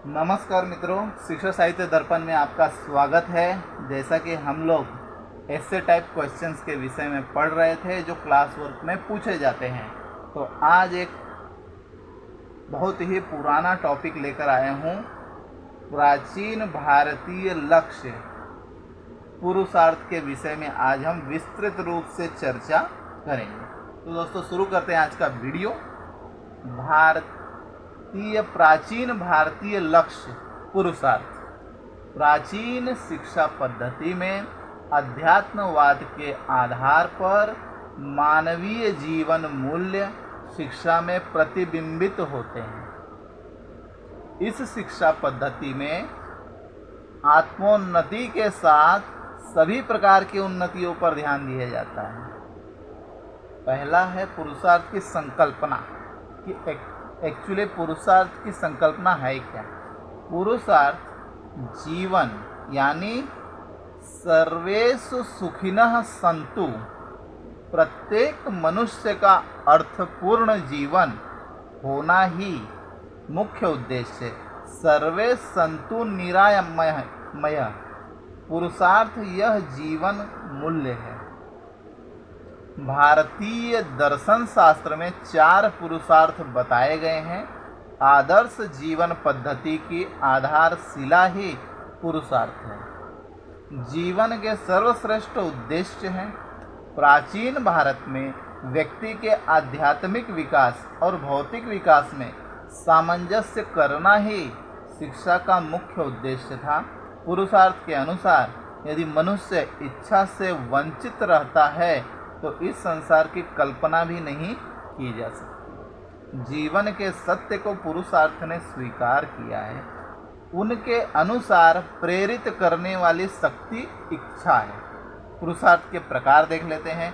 नमस्कार मित्रों, शिक्षा साहित्य दर्पण में आपका स्वागत है। जैसा कि हम लोग ऐसे टाइप क्वेश्चंस के विषय में पढ़ रहे थे जो क्लास वर्क में पूछे जाते हैं, तो आज एक बहुत ही पुराना टॉपिक लेकर आया हूँ। प्राचीन भारतीय लक्ष्य पुरुषार्थ के विषय में आज हम विस्तृत रूप से चर्चा करेंगे। तो दोस्तों, शुरू करते हैं आज का वीडियो। प्राचीन भारतीय लक्ष्य पुरुषार्थ। प्राचीन शिक्षा पद्धति में अध्यात्मवाद के आधार पर मानवीय जीवन मूल्य शिक्षा में प्रतिबिंबित होते हैं। इस शिक्षा पद्धति में आत्मोन्नति के साथ सभी प्रकार की उन्नतियों पर ध्यान दिया जाता है। पहला है पुरुषार्थ की संकल्पना कि एक्चुअली पुरुषार्थ की संकल्पना है क्या। पुरुषार्थ जीवन यानी सर्वेषु सुखिनः सन्तु, प्रत्येक मनुष्य का अर्थपूर्ण जीवन होना ही मुख्य उद्देश्य है। सर्वे सन्तु निरामय पुरुषार्थ यह जीवन मूल्य है। भारतीय दर्शन शास्त्र में 4 पुरुषार्थ बताए गए हैं। आदर्श जीवन पद्धति की आधारशिला ही पुरुषार्थ है। जीवन के सर्वश्रेष्ठ उद्देश्य हैं। प्राचीन भारत में व्यक्ति के आध्यात्मिक विकास और भौतिक विकास में सामंजस्य करना ही शिक्षा का मुख्य उद्देश्य था। पुरुषार्थ के अनुसार यदि मनुष्य इच्छा से वंचित रहता है तो इस संसार की कल्पना भी नहीं की जा सकती। जीवन के सत्य को पुरुषार्थ ने स्वीकार किया है। उनके अनुसार प्रेरित करने वाली शक्ति इच्छा है। पुरुषार्थ के प्रकार देख लेते हैं।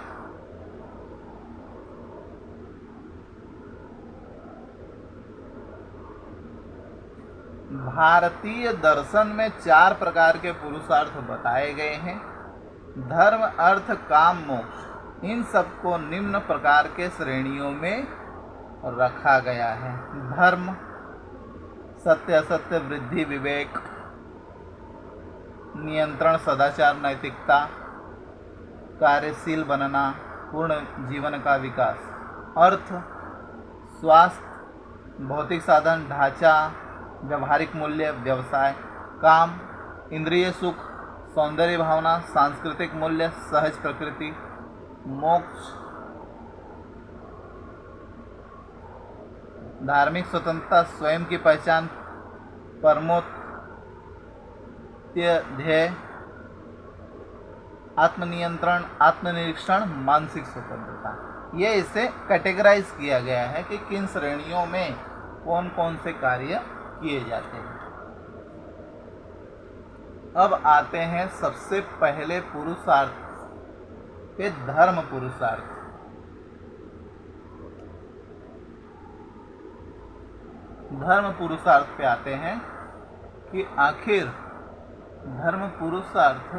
भारतीय दर्शन में 4 प्रकार के पुरुषार्थ बताए गए हैं। धर्म, अर्थ, काम, मोक्ष, इन सबको निम्न प्रकार के श्रेणियों में रखा गया है। धर्म, सत्य असत्य, वृद्धि, विवेक, नियंत्रण, सदाचार, नैतिकता, कार्यशील बनना, पूर्ण जीवन का विकास। अर्थ, स्वास्थ्य, भौतिक साधन, ढांचा, व्यवहारिक मूल्य, व्यवसाय। काम, इंद्रिय सुख, सौंदर्य भावना, सांस्कृतिक मूल्य, सहज प्रकृति। मोक्ष, धार्मिक स्वतंत्रता, स्वयं की पहचान, परमोत्य ध्येय, आत्मनियंत्रण, आत्मनिरीक्षण, मानसिक स्वतंत्रता। ये इसे कैटेगराइज किया गया है कि किन श्रेणियों में कौन कौन से कार्य किए जाते हैं। अब आते हैं सबसे पहले पुरुषार्थ पे, धर्म पुरुषार्थ। धर्म पुरुषार्थ पे आते हैं कि आखिर धर्म पुरुषार्थ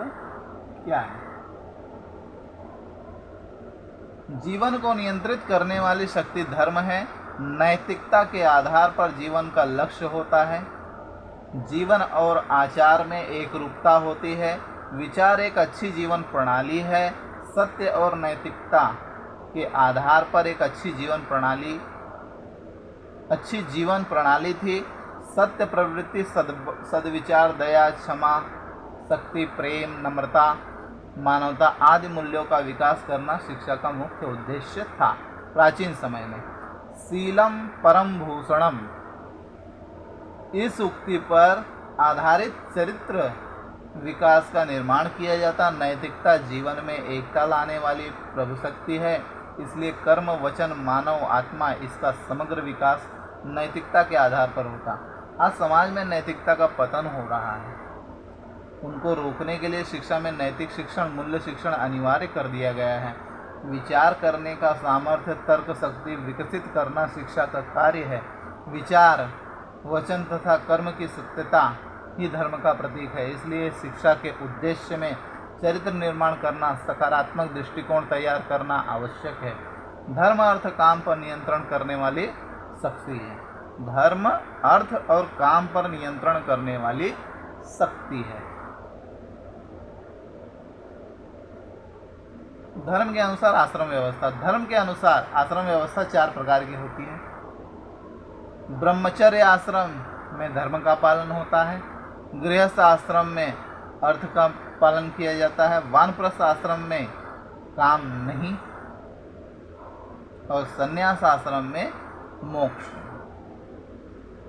क्या है। जीवन को नियंत्रित करने वाली शक्ति धर्म है। नैतिकता के आधार पर जीवन का लक्ष्य होता है। जीवन और आचार में एक रूपता होती है। विचार एक अच्छी जीवन प्रणाली है। सत्य और नैतिकता के आधार पर एक अच्छी जीवन प्रणाली थी। सत्य, प्रवृत्ति, सद्विचार, दया, क्षमा, शक्ति, प्रेम, नम्रता, मानवता आदि मूल्यों का विकास करना शिक्षा का मुख्य उद्देश्य था। प्राचीन समय में शीलम परम भूषणम, इस उक्ति पर आधारित चरित्र विकास का निर्माण किया जाता। नैतिकता जीवन में एकता लाने वाली प्रभु शक्ति है, इसलिए कर्म, वचन, मानव आत्मा, इसका समग्र विकास नैतिकता के आधार पर होता। आज समाज में नैतिकता का पतन हो रहा है। उनको रोकने के लिए शिक्षा में नैतिक शिक्षण, मूल्य शिक्षण अनिवार्य कर दिया गया है। विचार करने का सामर्थ्य, तर्क शक्ति विकसित करना शिक्षा का कार्य है। विचार, वचन तथा कर्म की सत्यता ही धर्म का प्रतीक है। इसलिए शिक्षा के उद्देश्य में चरित्र निर्माण करना, सकारात्मक दृष्टिकोण तैयार करना आवश्यक है। धर्म, अर्थ, काम पर नियंत्रण करने वाली शक्ति है। धर्म अर्थ और काम पर नियंत्रण करने वाली शक्ति है। धर्म के अनुसार आश्रम व्यवस्था। धर्म के अनुसार आश्रम व्यवस्था 4 प्रकार की होती है। ब्रह्मचर्य आश्रम में धर्म का पालन होता है, गृहस्थ आश्रम में अर्थ का पालन किया जाता है, वानप्रस्थ आश्रम में काम नहीं और संन्यास आश्रम में मोक्ष।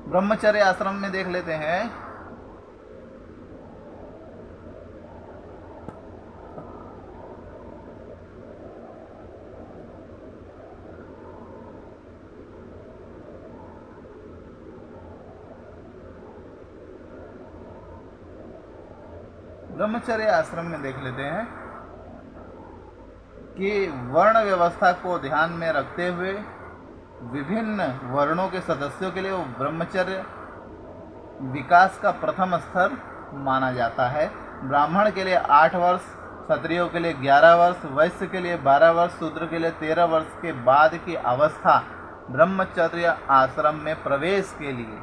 ब्रह्मचर्य आश्रम में देख लेते हैं। ब्रह्मचर्य आश्रम में देख लेते हैं कि वर्ण व्यवस्था को ध्यान में रखते हुए विभिन्न वर्णों के सदस्यों के लिए वो ब्रह्मचर्य विकास का प्रथम स्तर माना जाता है। ब्राह्मण के लिए 8 वर्ष, क्षत्रियों के लिए 11 वर्ष, वैश्य के लिए 12 वर्ष, शूद्र के लिए 13 वर्ष के बाद की अवस्था ब्रह्मचर्य आश्रम में प्रवेश के लिए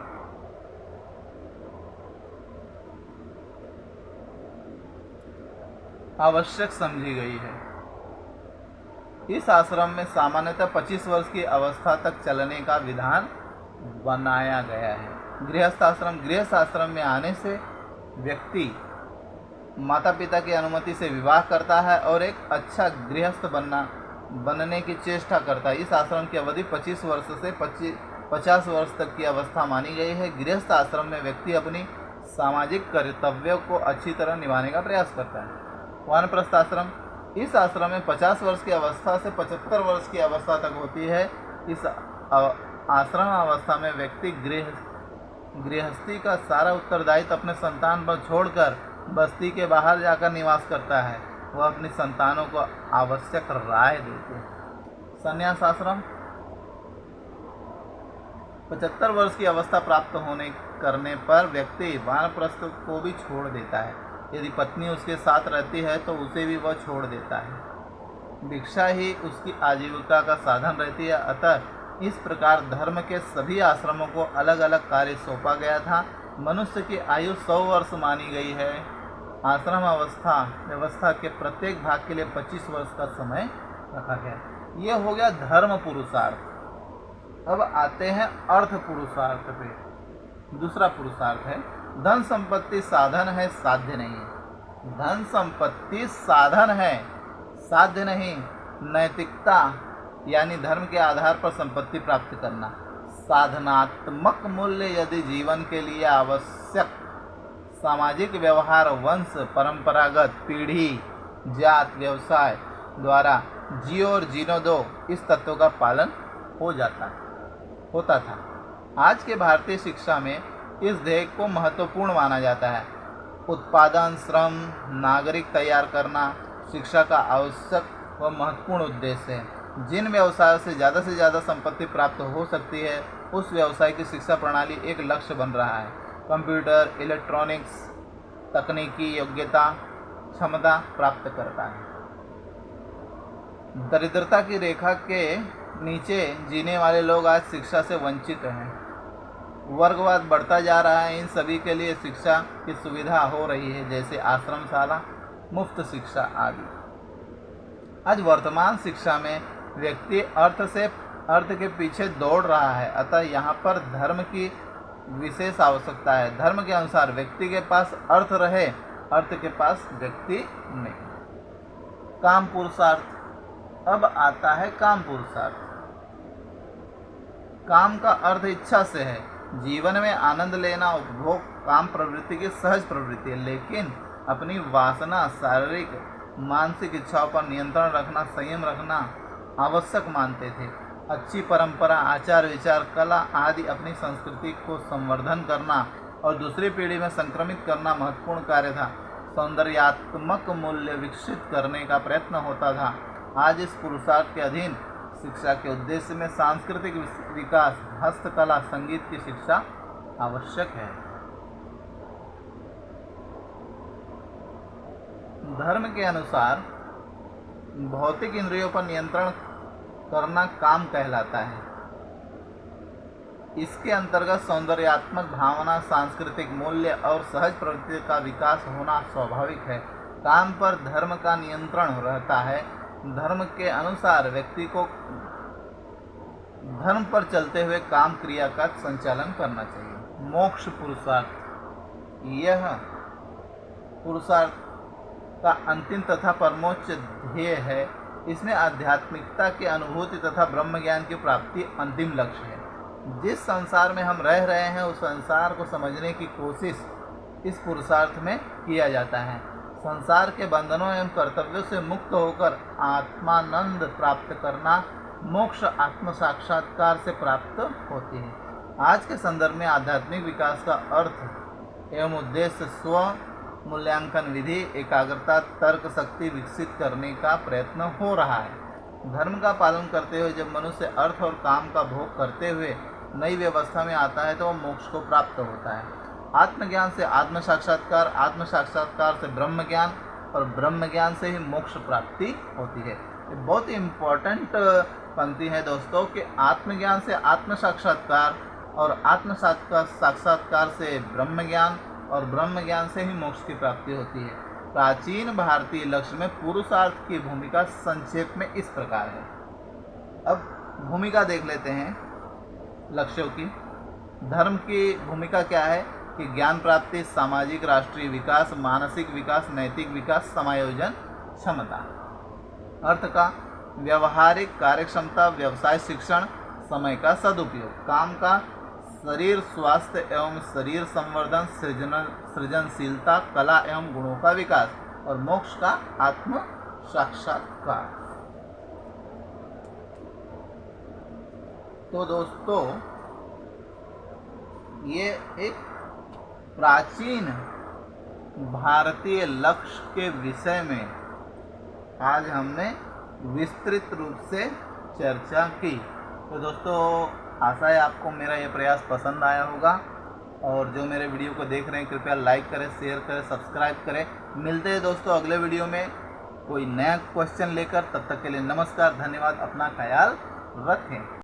आवश्यक समझी गई है। इस आश्रम में सामान्यतः 25 वर्ष की अवस्था तक चलने का विधान बनाया गया है। गृहस्थ आश्रम में आने से व्यक्ति माता पिता की अनुमति से विवाह करता है और एक अच्छा गृहस्थ बनने की चेष्टा करता है। इस आश्रम की अवधि 25 वर्ष से 50 वर्ष तक की अवस्था मानी गई है। गृहस्थ आश्रम में व्यक्ति अपनी सामाजिक कर्तव्यों को अच्छी तरह निभाने का प्रयास करता है। वानप्रस्थ आश्रम, इस आश्रम में 50 वर्ष की अवस्था से 75 वर्ष की अवस्था तक होती है। इस आश्रम अवस्था में व्यक्ति गृहस्थी का सारा उत्तरदायित्व अपने संतान पर छोड़कर बस्ती के बाहर जाकर निवास करता है। वह अपनी संतानों को आवश्यक राय देते हैं। संन्यास आश्रम 75 वर्ष की अवस्था प्राप्त करने पर व्यक्ति वानप्रस्थ को भी छोड़ देता है। यदि पत्नी उसके साथ रहती है तो उसे भी वह छोड़ देता है। भिक्षा ही उसकी आजीविका का साधन रहती है। अतः इस प्रकार धर्म के सभी आश्रमों को अलग अलग कार्य सौंपा गया था। मनुष्य की आयु 100 वर्ष मानी गई है। आश्रम व्यवस्था के प्रत्येक भाग के लिए 25 वर्ष का समय रखा गया। यह हो गया धर्म पुरुषार्थ। अब आते हैं अर्थ पुरुषार्थ पे। दूसरा पुरुषार्थ है धन संपत्ति साधन है, साध्य नहीं। धन संपत्ति साधन है, साध्य नहीं। नैतिकता यानी धर्म के आधार पर संपत्ति प्राप्त करना। साधनात्मक मूल्य यदि जीवन के लिए आवश्यक सामाजिक व्यवहार, वंश परंपरागत, पीढ़ी, जात, व्यवसाय द्वारा जियो और जीनो दो, इस तत्व का पालन होता था। आज के भारतीय शिक्षा में इस ध्येय को महत्वपूर्ण माना जाता है। उत्पादन, श्रम, नागरिक तैयार करना शिक्षा का आवश्यक व महत्वपूर्ण उद्देश्य है। जिन व्यवसायों से ज़्यादा संपत्ति प्राप्त हो सकती है उस व्यवसाय की शिक्षा प्रणाली एक लक्ष्य बन रहा है। कंप्यूटर, इलेक्ट्रॉनिक्स, तकनीकी योग्यता, क्षमता प्राप्त करता है। दरिद्रता की रेखा के नीचे जीने वाले लोग आज शिक्षा से वंचित हैं। वर्गवाद बढ़ता जा रहा है। इन सभी के लिए शिक्षा की सुविधा हो रही है, जैसे आश्रमशाला, मुफ्त शिक्षा आदि। आज वर्तमान शिक्षा में व्यक्ति अर्थ के पीछे दौड़ रहा है। अतः यहाँ पर धर्म की विशेष आवश्यकता है। धर्म के अनुसार व्यक्ति के पास अर्थ रहे, अर्थ के पास व्यक्ति नहीं। काम पुरुषार्थ। अब आता है काम पुरुषार्थ। काम का अर्थ इच्छा से है। जीवन में आनंद लेना उपभोग काम प्रवृत्ति की सहज प्रवृत्ति है, लेकिन अपनी वासना, शारीरिक मानसिक इच्छाओं पर नियंत्रण रखना, संयम रखना आवश्यक मानते थे। अच्छी परंपरा, आचार विचार, कला आदि अपनी संस्कृति को संवर्धन करना और दूसरी पीढ़ी में संक्रमित करना महत्वपूर्ण कार्य था। सौंदर्यात्मक मूल्य विकसित करने का प्रयत्न होता था। आज इस पुरुषार्थ के अधीन शिक्षा के उद्देश्य में सांस्कृतिक विकास, हस्तकला, संगीत की शिक्षा आवश्यक है। धर्म के अनुसार भौतिक इंद्रियों पर नियंत्रण करना काम कहलाता है। इसके अंतर्गत सौंदर्यात्मक भावना, सांस्कृतिक मूल्य और सहज प्रवृत्ति का विकास होना स्वाभाविक है। काम पर धर्म का नियंत्रण रहता है। धर्म के अनुसार व्यक्ति को धर्म पर चलते हुए काम क्रिया का संचालन करना चाहिए। मोक्ष पुरुषार्थ, यह पुरुषार्थ का अंतिम तथा परमोच्च ध्येय है। इसमें आध्यात्मिकता की अनुभूति तथा ब्रह्म ज्ञान की प्राप्ति अंतिम लक्ष्य है। जिस संसार में हम रह रहे हैं उस संसार को समझने की कोशिश इस पुरुषार्थ में किया जाता है। संसार के बंधनों एवं कर्तव्यों से मुक्त होकर आत्मानंद प्राप्त करना मोक्ष आत्म साक्षात्कार से प्राप्त होती है। आज के संदर्भ में आध्यात्मिक विकास का अर्थ एवं उद्देश्य स्व मूल्यांकन विधि, एकाग्रता, तर्क शक्ति विकसित करने का प्रयत्न हो रहा है। धर्म का पालन करते हुए जब मनुष्य अर्थ और काम का भोग करते हुए नई व्यवस्था में आता है तो वह मोक्ष को प्राप्त होता है। आत्मज्ञान से आत्म साक्षात्कार, आत्म साक्षात्कार से ब्रह्म ज्ञान और ब्रह्म ज्ञान से ही मोक्ष प्राप्ति होती है। ये बहुत ही इम्पोर्टेंट पंक्ति है दोस्तों कि आत्मज्ञान से आत्म साक्षात्कार और आत्म साक्षात्कार से ब्रह्म ज्ञान और ब्रह्म ज्ञान से ही मोक्ष की प्राप्ति होती है। प्राचीन भारतीय लक्ष्य में पुरुषार्थ की भूमिका संक्षेप में इस प्रकार है। अब भूमिका देख लेते हैं लक्ष्यों की। धर्म की भूमिका क्या है कि ज्ञान प्राप्ति, सामाजिक राष्ट्रीय विकास, मानसिक विकास, नैतिक विकास, समायोजन क्षमता। अर्थ का व्यवहारिक कार्यक्षमता, व्यवसाय शिक्षण, समय का सदुपयोग। काम का शरीर स्वास्थ्य एवं शरीर संवर्धन, सृजनशीलता, कला एवं गुणों का विकास। और मोक्ष का आत्म साक्षात्कार। तो दोस्तों ये एक प्राचीन भारतीय लक्ष्य के विषय में आज हमने विस्तृत रूप से चर्चा की। तो दोस्तों आशा है आपको मेरा ये प्रयास पसंद आया होगा और जो मेरे वीडियो को देख रहे हैं कृपया लाइक करें, शेयर करें, सब्सक्राइब करें। मिलते हैं दोस्तों अगले वीडियो में कोई नया क्वेश्चन लेकर। तब तक के लिए नमस्कार, धन्यवाद, अपना ख्याल रखें।